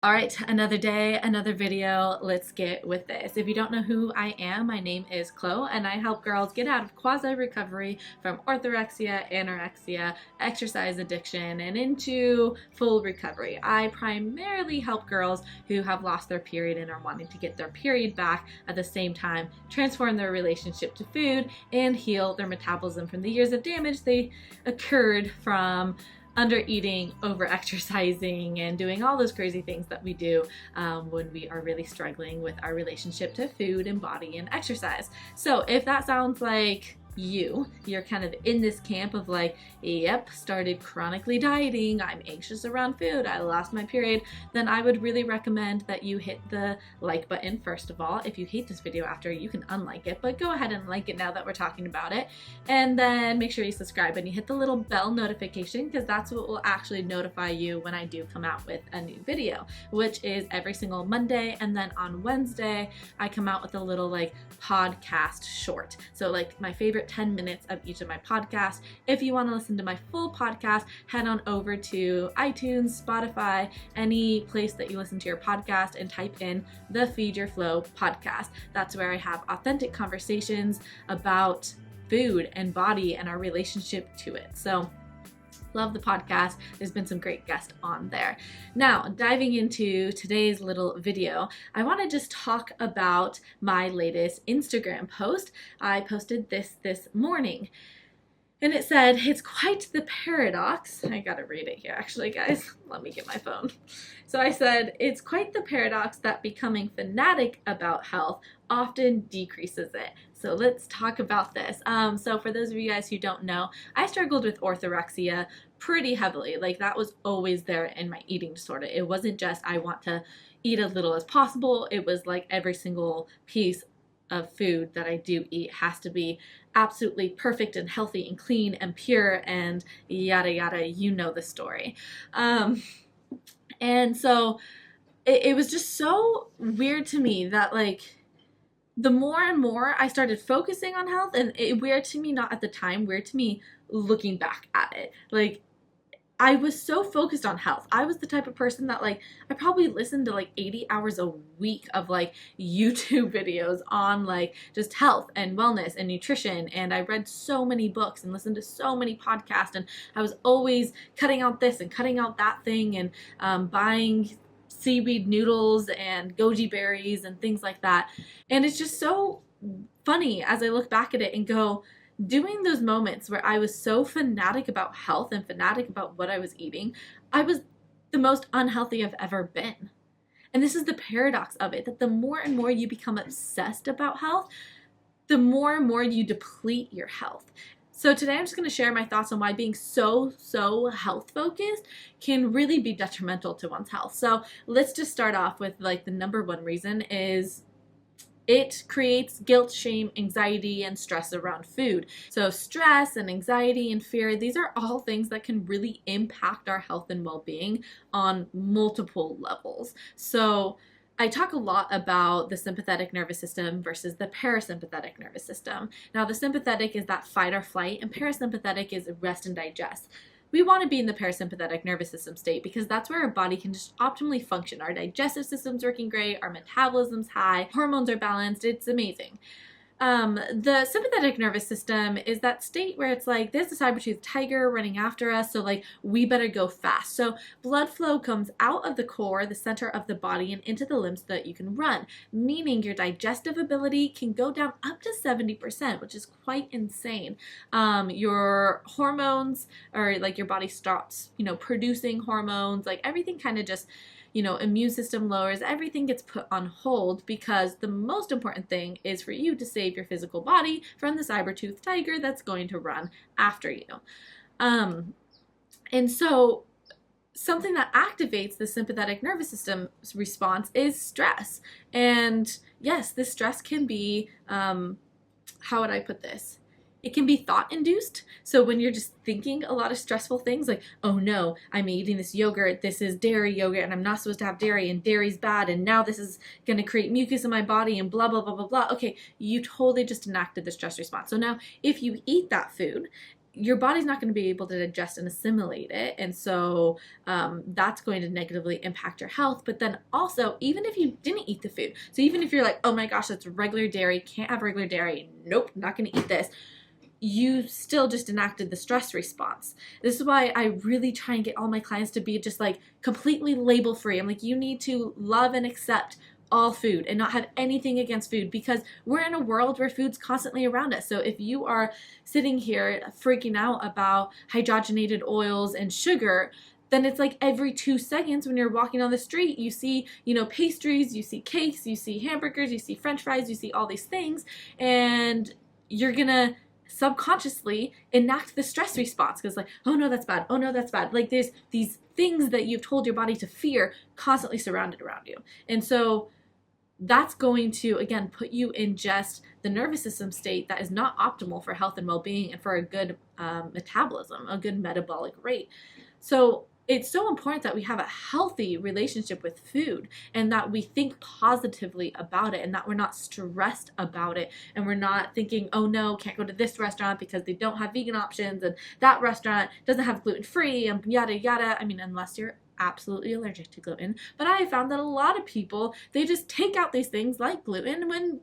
All right, another day, another video. Let's get with this. If you don't know who I am, my name is Chloe, and I help girls get out of quasi-recovery from orthorexia, anorexia, exercise addiction, and into full recovery. I primarily help girls who have lost their period and are wanting to get their period back at the same time, transform their relationship to food, and heal their metabolism from the years of damage they occurred from under eating, over exercising, and doing all those crazy things that we do when we are really struggling with our relationship to food and body and exercise. So if that sounds like you're kind of in this camp of like, yep, started chronically dieting, I'm anxious around food, I lost my period, then I would really recommend that you hit the like button first of all. If you hate this video after, you can unlike it, but go ahead and like it now that we're talking about it. And then make sure you subscribe and you hit the little bell notification, because that's what will actually notify you when I do come out with a new video, which is every single Monday. And then on Wednesday, I come out with a little like podcast short. So like my favorite 10 minutes of each of my podcasts. If you want to listen to my full podcast, head on over to iTunes, Spotify, any place that you listen to your podcast, and type in the Feed Your Flow podcast. That's where I have authentic conversations about food and body and our relationship to it. So love the podcast. There's been some great guests on there. Now, diving into today's little video, I want to just talk about my latest Instagram post. I posted this morning. And it said, it's quite the paradox. I gotta read it here, actually, guys. Let me get my phone. So I said, it's quite the paradox that becoming fanatic about health often decreases it. So let's talk about this. So for those of you guys who don't know, I struggled with orthorexia pretty heavily. Like that was always there in my eating disorder. It wasn't just I want to eat as little as possible. It was like every single piece of food that I do eat has to be absolutely perfect and healthy and clean and pure and yada yada, you know the story. And so it was just so weird to me that like the more and more I started focusing on health, and weird to me, not at the time, weird to me looking back at it, like I was so focused on health. I was the type of person that like, I probably listened to like 80 hours a week of like YouTube videos on like just health and wellness and nutrition. And I read so many books and listened to so many podcasts, and I was always cutting out this and cutting out that thing, and buying seaweed noodles and goji berries and things like that. And it's just so funny as I look back at it and go, doing those moments where I was so fanatic about health and fanatic about what I was eating, I was the most unhealthy I've ever been. And this is the paradox of it, that the more and more you become obsessed about health, the more and more you deplete your health. So today I'm just going to share my thoughts on why being so health focused can really be detrimental to one's health. So let's just start off with like the number one reason is it creates guilt, shame, anxiety, and stress around food. So stress and anxiety and fear, these are all things that can really impact our health and well-being on multiple levels. So I talk a lot about the sympathetic nervous system versus the parasympathetic nervous system. Now, the sympathetic is that fight or flight, and parasympathetic is rest and digest. We want to be in the parasympathetic nervous system state because that's where our body can just optimally function. Our digestive system's working great, our metabolism's high, hormones are balanced, it's amazing. The sympathetic nervous system is that state where it's like, there's a saber-toothed tiger running after us, so like, we better go fast. So blood flow comes out of the core, the center of the body, and into the limbs so that you can run, meaning your digestive ability can go down up to 70%, which is quite insane. Your hormones, or like your body stops, producing hormones, like everything kind of just, immune system lowers, everything gets put on hold, because the most important thing is for you to save your physical body from the saber-toothed tiger that's going to run after you. And so something that activates the sympathetic nervous system response is stress. And yes, this stress can be, how would I put this? It can be thought-induced. So when you're just thinking a lot of stressful things like, oh no, I'm eating this yogurt, this is dairy yogurt, and I'm not supposed to have dairy, and dairy's bad, and now this is going to create mucus in my body, and blah, blah, blah, blah, blah. Okay, you totally just enacted the stress response. So now if you eat that food, your body's not going to be able to digest and assimilate it. And so that's going to negatively impact your health. But then also, even if you didn't eat the food, so even if you're like, oh my gosh, that's regular dairy, can't have regular dairy, nope, not going to eat this, you still just enacted the stress response. This is why I really try and get all my clients to be just like completely label free. I'm like, you need to love and accept all food and not have anything against food, because we're in a world where food's constantly around us. So if you are sitting here freaking out about hydrogenated oils and sugar, then it's like every 2 seconds when you're walking on the street, you see, pastries, you see cakes, you see hamburgers, you see French fries, you see all these things, and you're gonna subconsciously enact the stress response because like, oh no, that's bad. Oh no, that's bad. Like there's these things that you've told your body to fear constantly surrounded around you. And so that's going to, again, put you in just the nervous system state that is not optimal for health and well-being and for a good metabolism, a good metabolic rate. So it's so important that we have a healthy relationship with food and that we think positively about it and that we're not stressed about it and we're not thinking, oh no, can't go to this restaurant because they don't have vegan options and that restaurant doesn't have gluten-free and yada yada. I mean, unless you're absolutely allergic to gluten. But I have found that a lot of people, they just take out these things like gluten when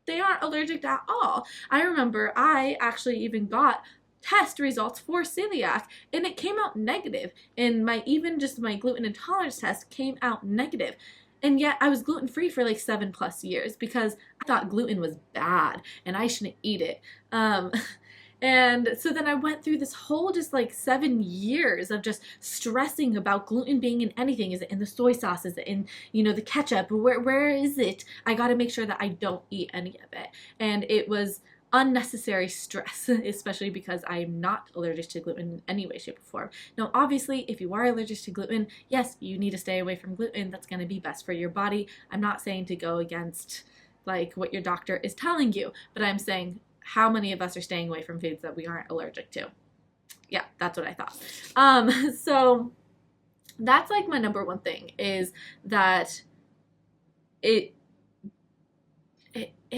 they aren't allergic at all. I remember I actually even got test results for celiac and it came out negative, and my gluten intolerance test came out negative. And yet I was gluten-free for like 7+ years because I thought gluten was bad and I shouldn't eat it. And so then I went through this whole just like 7 years of just stressing about gluten being in anything. Is it in the soy sauce? Is it in, the ketchup? Where is it? I got to make sure that I don't eat any of it. And it was unnecessary stress, especially because I'm not allergic to gluten in any way, shape, or form. Now, obviously, if you are allergic to gluten, yes, you need to stay away from gluten. That's going to be best for your body. I'm not saying to go against like what your doctor is telling you, but I'm saying how many of us are staying away from foods that we aren't allergic to? Yeah, that's what I thought. So that's like my number one thing is that it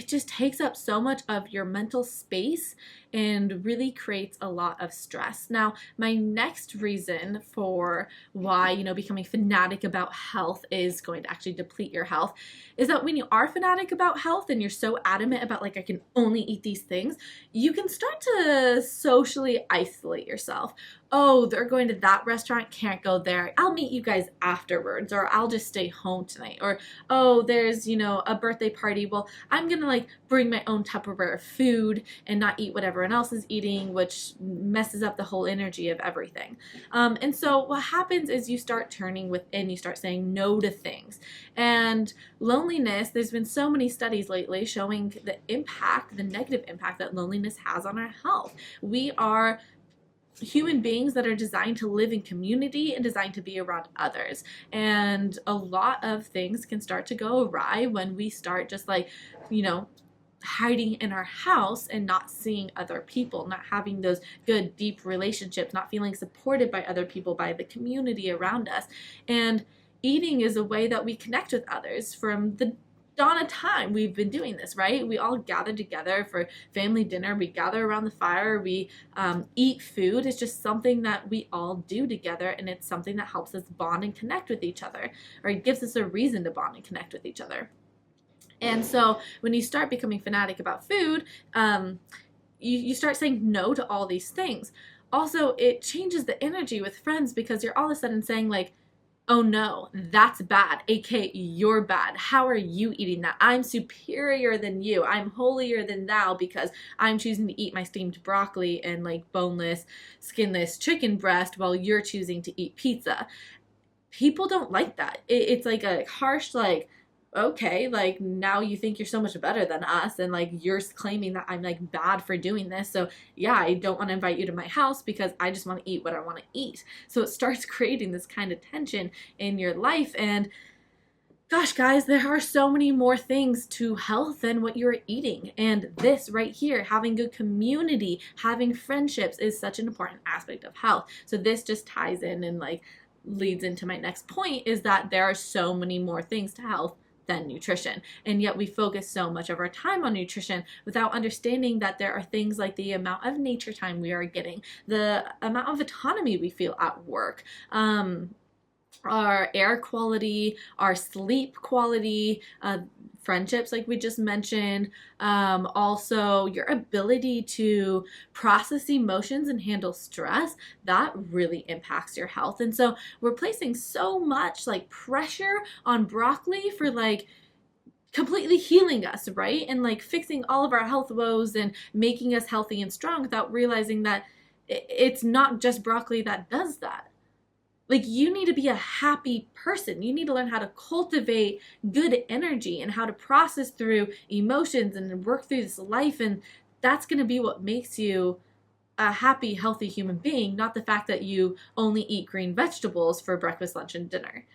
just takes up so much of your mental space and really creates a lot of stress. Now, my next reason for why, becoming fanatic about health is going to actually deplete your health is that when you are fanatic about health and you're so adamant about like, I can only eat these things, you can start to socially isolate yourself. Oh, they're going to that restaurant, can't go there. I'll meet you guys afterwards, or I'll just stay home tonight. Or, oh, there's, a birthday party. Well, I'm going to like bring my own Tupperware of food and not eat what everyone else is eating, which messes up the whole energy of everything. And so what happens is you start turning within, you start saying no to things. And loneliness, there's been so many studies lately showing the negative impact that loneliness has on our health. We are human beings that are designed to live in community and designed to be around others. And a lot of things can start to go awry when we start just like, hiding in our house and not seeing other people, not having those good, deep relationships, not feeling supported by other people, by the community around us. And eating is a way that we connect with others. From the dawn of time, we've been doing this, right? We all gather together for family dinner. We gather around the fire. We eat food. It's just something that we all do together, and it's something that helps us bond and connect with each other, or it gives us a reason to bond and connect with each other. And so when you start becoming fanatic about food, you start saying no to all these things. Also, it changes the energy with friends because you're all of a sudden saying like, oh no, that's bad, aka you're bad. How are you eating that? I'm superior than you. I'm holier than thou because I'm choosing to eat my steamed broccoli and like boneless, skinless chicken breast while you're choosing to eat pizza. People don't like that. It's like a harsh like, okay, like now you think you're so much better than us and like you're claiming that I'm like bad for doing this. So yeah, I don't want to invite you to my house because I just want to eat what I want to eat. So it starts creating this kind of tension in your life. And gosh, guys, there are so many more things to health than what you're eating. And this right here, having good community, having friendships is such an important aspect of health. So this just ties in and like leads into my next point is that there are so many more things to health than nutrition. And yet we focus so much of our time on nutrition without understanding that there are things like the amount of nature time we are getting, the amount of autonomy we feel at work, our air quality, our sleep quality, friendships like we just mentioned, also your ability to process emotions and handle stress, that really impacts your health. And so we're placing so much like pressure on broccoli for like completely healing us, right? And like fixing all of our health woes and making us healthy and strong without realizing that it's not just broccoli that does that. Like, you need to be a happy person. You need to learn how to cultivate good energy and how to process through emotions and work through this life. And that's going to be what makes you a happy, healthy human being, not the fact that you only eat green vegetables for breakfast, lunch, and dinner.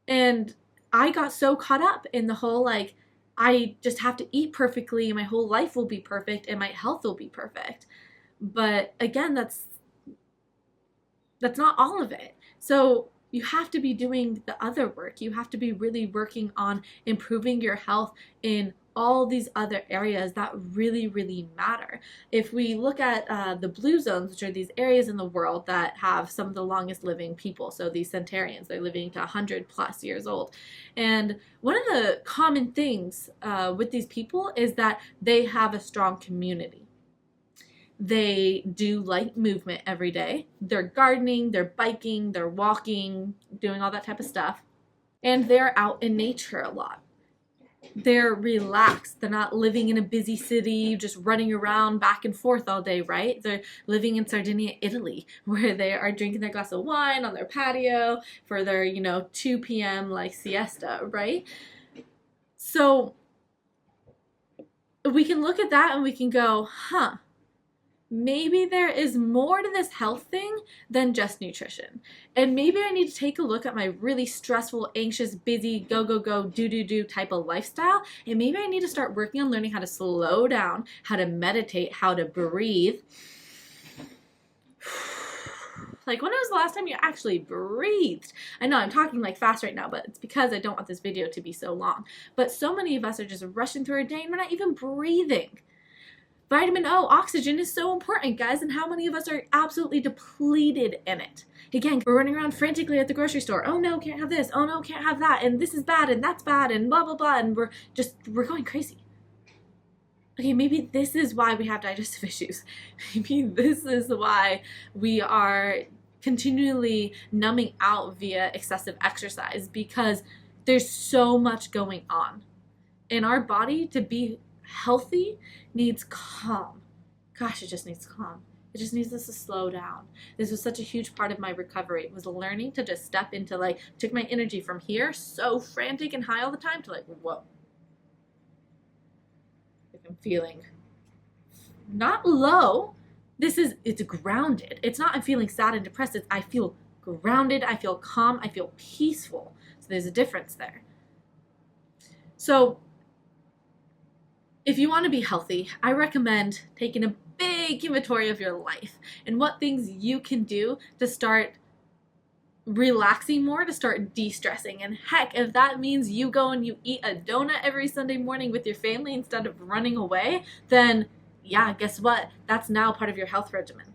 And I got so caught up in the whole, like, I just have to eat perfectly and my whole life will be perfect and my health will be perfect. But again, that's not all of it. So you have to be doing the other work. You have to be really working on improving your health in all these other areas that really, really matter. If we look at the blue zones, which are these areas in the world that have some of the longest living people, so these centenarians, they're living to 100 plus years old. And one of the common things with these people is that they have a strong community. They do light movement every day. They're gardening, they're biking, they're walking, doing all that type of stuff. And they're out in nature a lot. They're relaxed. They're not living in a busy city, just running around back and forth all day, right? They're living in Sardinia, Italy, where they are drinking their glass of wine on their patio for their, 2 p.m. like siesta, right? So we can look at that and we can go, maybe there is more to this health thing than just nutrition. And maybe I need to take a look at my really stressful, anxious, busy, go, go, go, do type of lifestyle. And maybe I need to start working on learning how to slow down, how to meditate, how to breathe. Like, when was the last time you actually breathed? I know I'm talking like fast right now, but it's because I don't want this video to be so long. But so many of us are just rushing through our day and we're not even breathing. Vitamin O, oxygen is so important, guys, and how many of us are absolutely depleted in it? Again, we're running around frantically at the grocery store. Oh no, can't have this. Oh no, can't have that. And this is bad and that's bad and blah, blah, blah. And we're going crazy. Okay, maybe this is why we have digestive issues. Maybe this is why we are continually numbing out via excessive exercise, because there's so much going on. And our body, to be healthy, needs calm. Gosh, it just needs calm. It just needs us to slow down. This was such a huge part of my recovery. It was learning to just step into, like, took my energy from here, so frantic and high all the time, to like, whoa. I'm feeling not low. It's grounded. It's not I'm feeling sad and depressed. It's I feel grounded. I feel calm. I feel peaceful. So there's a difference there. So if you want to be healthy, I recommend taking a big inventory of your life and what things you can do to start relaxing more, to start de-stressing. And heck, if that means you go and you eat a donut every Sunday morning with your family instead of running away, then yeah, guess what? That's now part of your health regimen.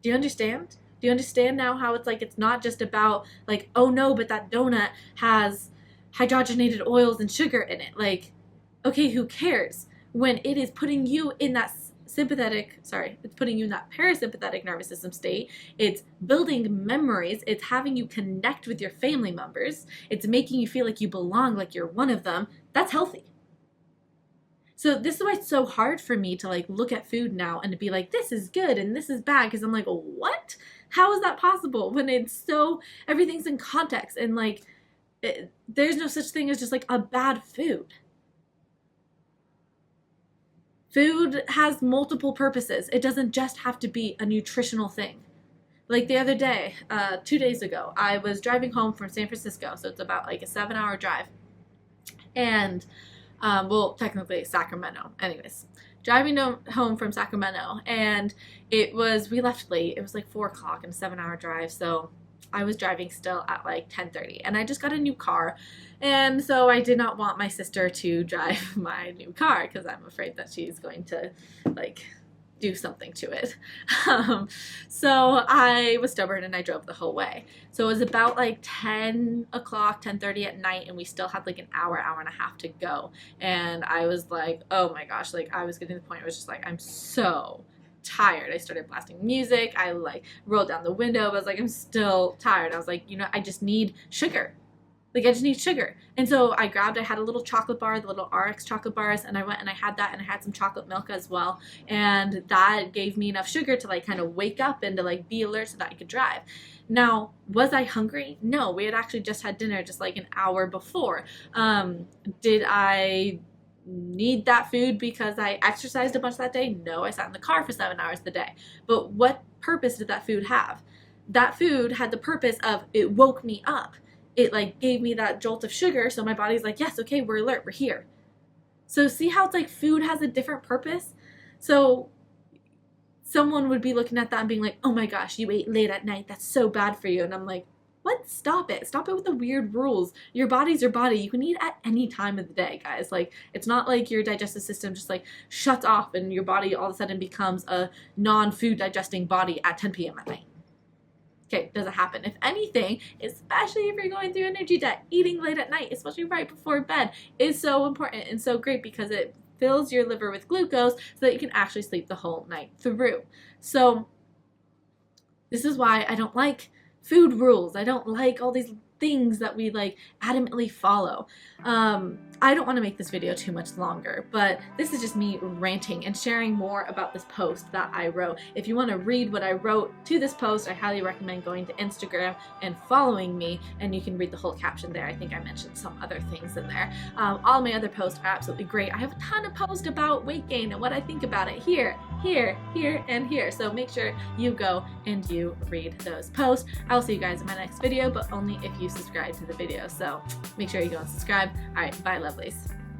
Do you understand? Do you understand now how it's like, it's not just about like, oh no, but that donut has hydrogenated oils and sugar in it. Like, okay, who cares? When it is putting you in that it's putting you in that parasympathetic nervous system state. It's building memories. It's having you connect with your family members. It's making you feel like you belong, like you're one of them. That's healthy. So this is why it's so hard for me to like look at food now and to be like, this is good and this is bad. Because I'm like, what? How is that possible when everything's in context and like there's no such thing as just like a bad food. Food has multiple purposes. It doesn't just have to be a nutritional thing. Like the other day, 2 days ago, I was driving home from San Francisco, so it's about like a 7-hour drive. And, technically Sacramento. Anyways, driving home from Sacramento, and we left late. It was like 4 o'clock and a 7-hour drive, so I was driving still at like 10:30, and I just got a new car, and so I did not want my sister to drive my new car because I'm afraid that she's going to like do something to it. So I was stubborn and I drove the whole way. So it was about like 10 o'clock, 10:30 at night, and we still had like an hour and a half to go. And I was like, oh my gosh, like I was getting to the point where I was just like, I'm so tired. I started blasting music. I like rolled down the window. I was like, I'm still tired. I was like, you know, I just need sugar. Like, I just need sugar. And so I had a little chocolate bar, the little RX chocolate bars, and I went and I had that, and I had some chocolate milk as well. And that gave me enough sugar to like kind of wake up and to like be alert so that I could drive. Now, was I hungry? No, we had actually just had dinner just like an hour before. Did I need that food because I exercised a bunch that day? No, I sat in the car for 7 hours a day. But what purpose did that food have? That food had the purpose of it woke me up. It like gave me that jolt of sugar, so my body's like, yes, okay, we're alert, we're here. So see how it's like food has a different purpose? So someone would be looking at that and being like, oh my gosh, you ate late at night, that's so bad for you. And I'm like, what? Stop it. Stop it with the weird rules. Your body's your body. You can eat at any time of the day, guys. Like, it's not like your digestive system just like shuts off and your body all of a sudden becomes a non-food digesting body at 10 p.m. at night. Okay, doesn't happen. If anything, especially if you're going through energy debt, eating late at night, especially right before bed, is so important and so great because it fills your liver with glucose so that you can actually sleep the whole night through. So this is why I don't like food rules. I don't like all these things that we like adamantly follow. I don't want to make this video too much longer, but this is just me ranting and sharing more about this post that I wrote. If you want to read what I wrote to this post, I highly recommend going to Instagram and following me, and you can read the whole caption there. I think I mentioned some other things in there. All my other posts are absolutely great. I have a ton of posts about weight gain and what I think about it here, and here. So make sure you go and you read those posts. I will see you guys in my next video, but only if you subscribe to the video. So make sure you go and subscribe. All right, bye lovelies.